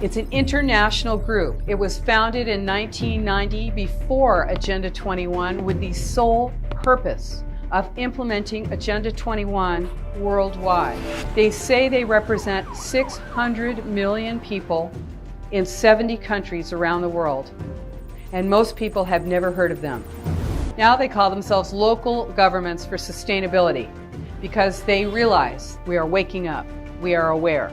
It's an international group. It was founded in 1990 before Agenda 21 with the sole purpose of implementing Agenda 21 worldwide. They say they represent 600 million people in 70 countries around the world, and most people have never heard of them. Now they call themselves Local Governments for Sustainability because they realize we are waking up, we are aware.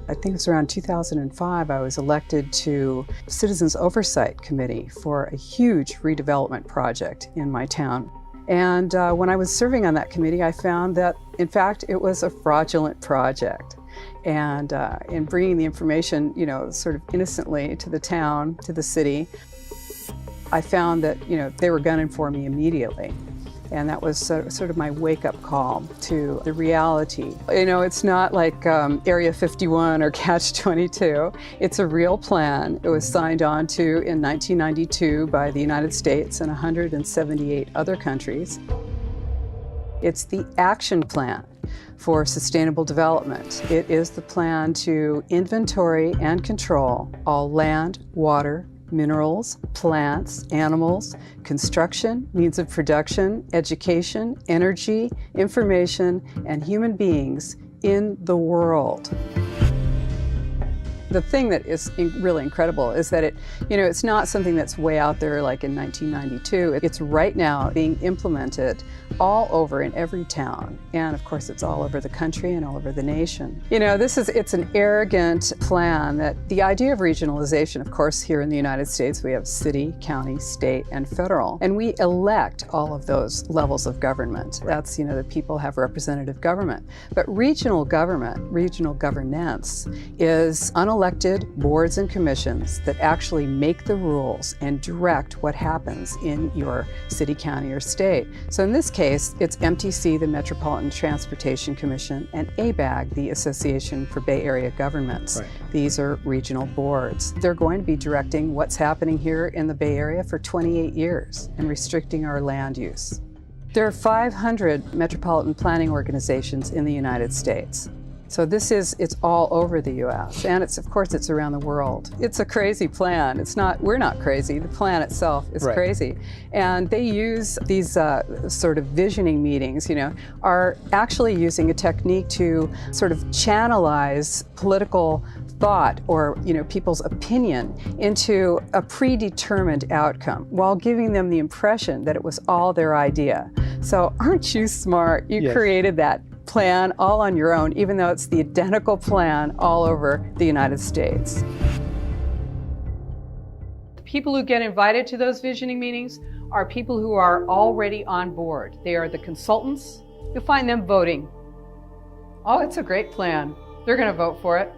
I think it's around 2005 I was elected to Citizens Oversight Committee for a huge redevelopment project in my town. And when I was serving on that committee, I found that, in fact, it was a fraudulent project. And in bringing the information, sort of innocently to the town, to the city, I found that, they were gunning for me immediately. And that was sort of my wake-up call to the reality. It's not like Area 51 or Catch-22. It's a real plan. It was signed on to in 1992 by the United States and 178 other countries. It's the action plan for sustainable development. It is the plan to inventory and control all land, water, minerals, plants, animals, construction, means of production, education, energy, information, and human beings in the world. The thing that is really incredible is that it's not something that's way out there like in 1992. It's right now being implemented all over in every town. And of course, it's all over the country and all over the nation. It's an arrogant plan that the idea of regionalization, of course, here in the United States, we have city, county, state, and federal. And we elect all of those levels of government. That's, the people have representative government. But regional government, regional governance is unelected boards and commissions that actually make the rules and direct what happens in your city, county, or state. So in this case, it's MTC, the Metropolitan Transportation Commission, and ABAG, the Association for Bay Area Governments. Right. These are regional boards. They're going to be directing what's happening here in the Bay Area for 28 years and restricting our land use. There are 500 metropolitan planning organizations in the United States. So it's all over the U.S. and of course it's around the world. It's a crazy plan. We're not crazy. The plan itself is right. Crazy. And they use these sort of visioning meetings, are actually using a technique to sort of channelize political thought or people's opinion into a predetermined outcome while giving them the impression that it was all their idea. So aren't you smart? You Yes. created that plan all on your own, even though it's the identical plan all over the United States. The people who get invited to those visioning meetings are people who are already on board. They are the consultants. You'll find them voting. Oh, it's a great plan. They're going to vote for it.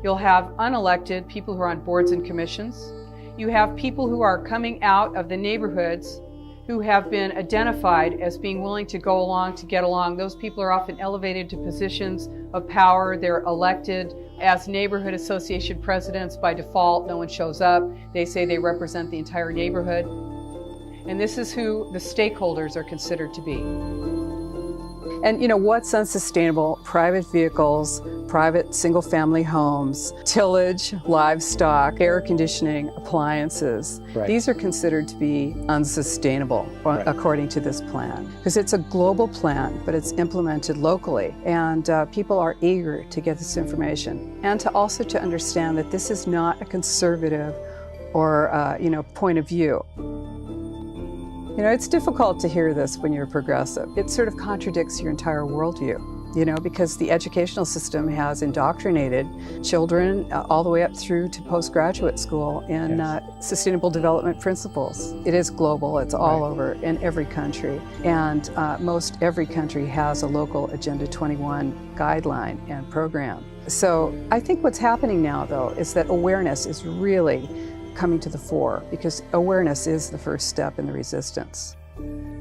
You'll have unelected people who are on boards and commissions. You have people who are coming out of the neighborhoods who have been identified as being willing to go along, to get along. Those people are often elevated to positions of power. They're elected as neighborhood association presidents by default. No one shows up. They say they represent the entire neighborhood. And this is who the stakeholders are considered to be. And what's unsustainable? Private vehicles, private single-family homes, tillage, livestock, air conditioning, appliances. Right. These are considered to be unsustainable, right. according to this plan. Because it's a global plan, but it's implemented locally. And people are eager to get this information. And to understand that this is not a conservative or, point of view. It's difficult to hear this when you're progressive. It sort of contradicts your entire worldview, because the educational system has indoctrinated children all the way up through to postgraduate school in yes. Sustainable development principles. It is global, it's all right. over in every country. And most every country has a local Agenda 21 guideline and program. So I think what's happening now, though, is that awareness is really coming to the fore, because awareness is the first step in the resistance.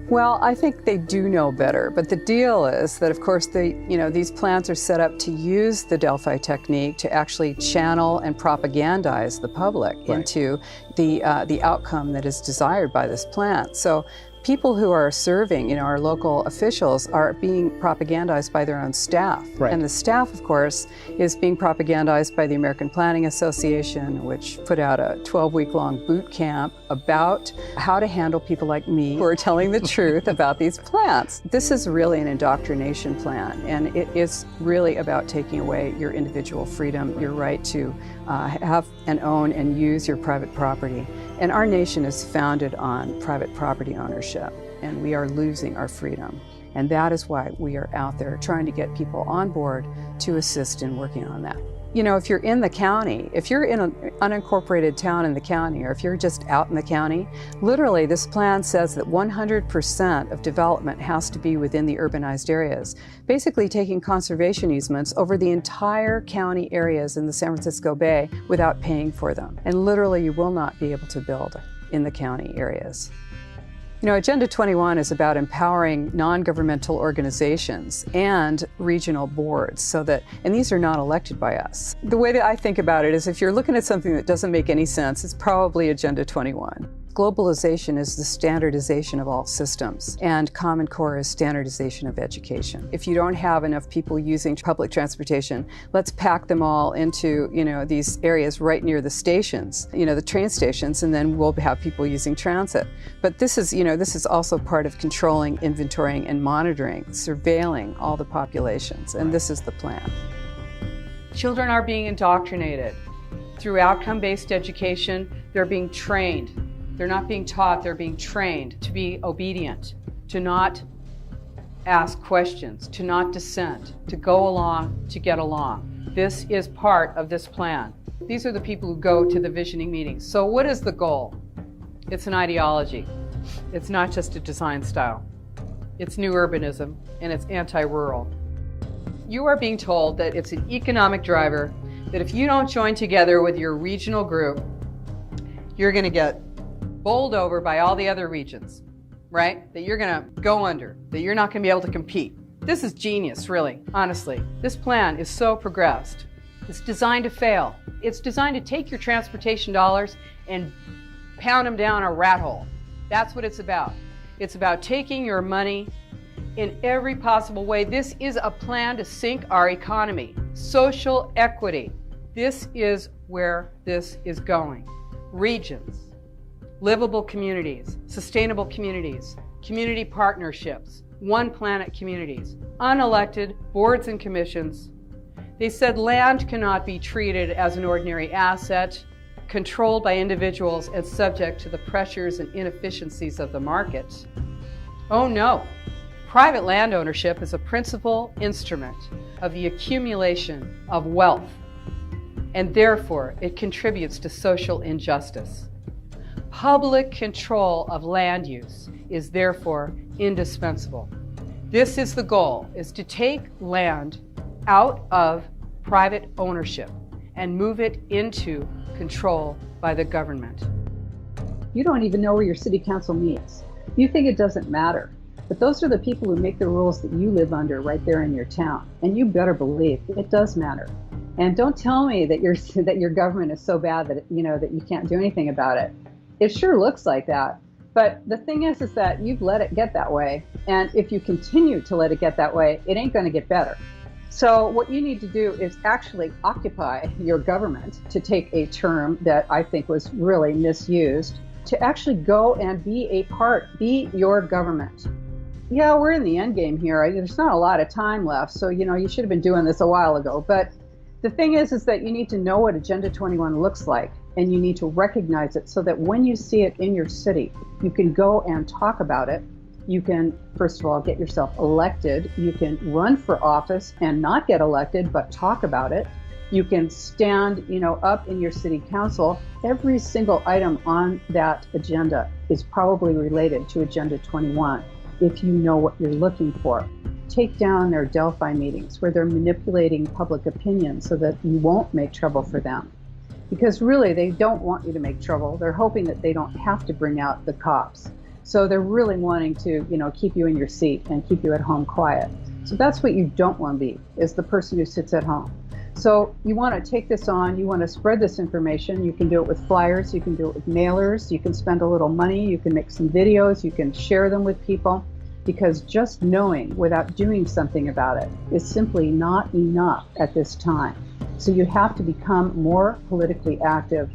Well, I think they do know better, but the deal is that, of course, these plans are set up to use the Delphi technique to actually channel and propagandize the public right. into the outcome that is desired by this plan. So people who are serving, our local officials are being propagandized by their own staff. Right. And the staff, of course, is being propagandized by the American Planning Association, which put out a 12-week-long boot camp about how to handle people like me who are telling the truth about these plants. This is really an indoctrination plan, and it is really about taking away your individual freedom, your right to have and own and use your private property. And our nation is founded on private property ownership, and we are losing our freedom. And that is why we are out there trying to get people on board to assist in working on that. If you're in the county, if you're in an unincorporated town in the county, or if you're just out in the county, literally this plan says that 100% of development has to be within the urbanized areas, basically taking conservation easements over the entire county areas in the San Francisco Bay without paying for them. And literally you will not be able to build in the county areas. Agenda 21 is about empowering non-governmental organizations and regional boards and these are not elected by us. The way that I think about it is if you're looking at something that doesn't make any sense, it's probably Agenda 21. Globalization is the standardization of all systems, and Common Core is standardization of education. If you don't have enough people using public transportation, let's pack them all into, these areas right near the stations, the train stations, and then we'll have people using transit. But this is also part of controlling, inventorying, and monitoring, surveilling all the populations, and this is the plan. Children are being indoctrinated. Through outcome-based education, they're being trained. They're not being taught, they're being trained to be obedient, to not ask questions, to not dissent, to go along, to get along. This is part of this plan. These are the people who go to the visioning meetings. So what is the goal? It's an ideology. It's not just a design style. It's new urbanism, and it's anti-rural. You are being told that it's an economic driver, that if you don't join together with your regional group, you're going to get bowled over by all the other regions, right? That you're going to go under, that you're not going to be able to compete. This is genius, really, honestly. This plan is so progressed. It's designed to fail. It's designed to take your transportation dollars and pound them down a rat hole. That's what it's about. It's about taking your money in every possible way. This is a plan to sink our economy. Social equity. This is where this is going. Regions. Livable communities, sustainable communities, community partnerships, one planet communities, unelected boards and commissions. They said land cannot be treated as an ordinary asset, controlled by individuals and subject to the pressures and inefficiencies of the market. Oh no, private land ownership is a principal instrument of the accumulation of wealth, and therefore it contributes to social injustice. Public control of land use is therefore indispensable. This is the goal, is to take land out of private ownership and move it into control by the government. You don't even know where your city council meets. You think it doesn't matter. But those are the people who make the rules that you live under right there in your town. And you better believe it does matter. And don't tell me that your government is so bad that that you can't do anything about it. It sure looks like that. But the thing is that you've let it get that way. And if you continue to let it get that way, it ain't going to get better. So what you need to do is actually occupy your government, to take a term that I think was really misused, to actually go and be your government. Yeah, we're in the end game here. There's not a lot of time left. So, you should have been doing this a while ago. But the thing is that you need to know what Agenda 21 looks like. And you need to recognize it so that when you see it in your city, you can go and talk about it. You can, first of all, get yourself elected. You can run for office and not get elected, but talk about it. You can stand, up in your city council. Every single item on that agenda is probably related to Agenda 21, if you know what you're looking for. Take down their Delphi meetings where they're manipulating public opinion so that you won't make trouble for them. Because really, they don't want you to make trouble. They're hoping that they don't have to bring out the cops. So they're really wanting to, keep you in your seat and keep you at home quiet. So that's what you don't want to be, is the person who sits at home. So you want to take this on, you want to spread this information. You can do it with flyers, you can do it with mailers, you can spend a little money, you can make some videos, you can share them with people, because just knowing without doing something about it is simply not enough at this time. So you have to become more politically active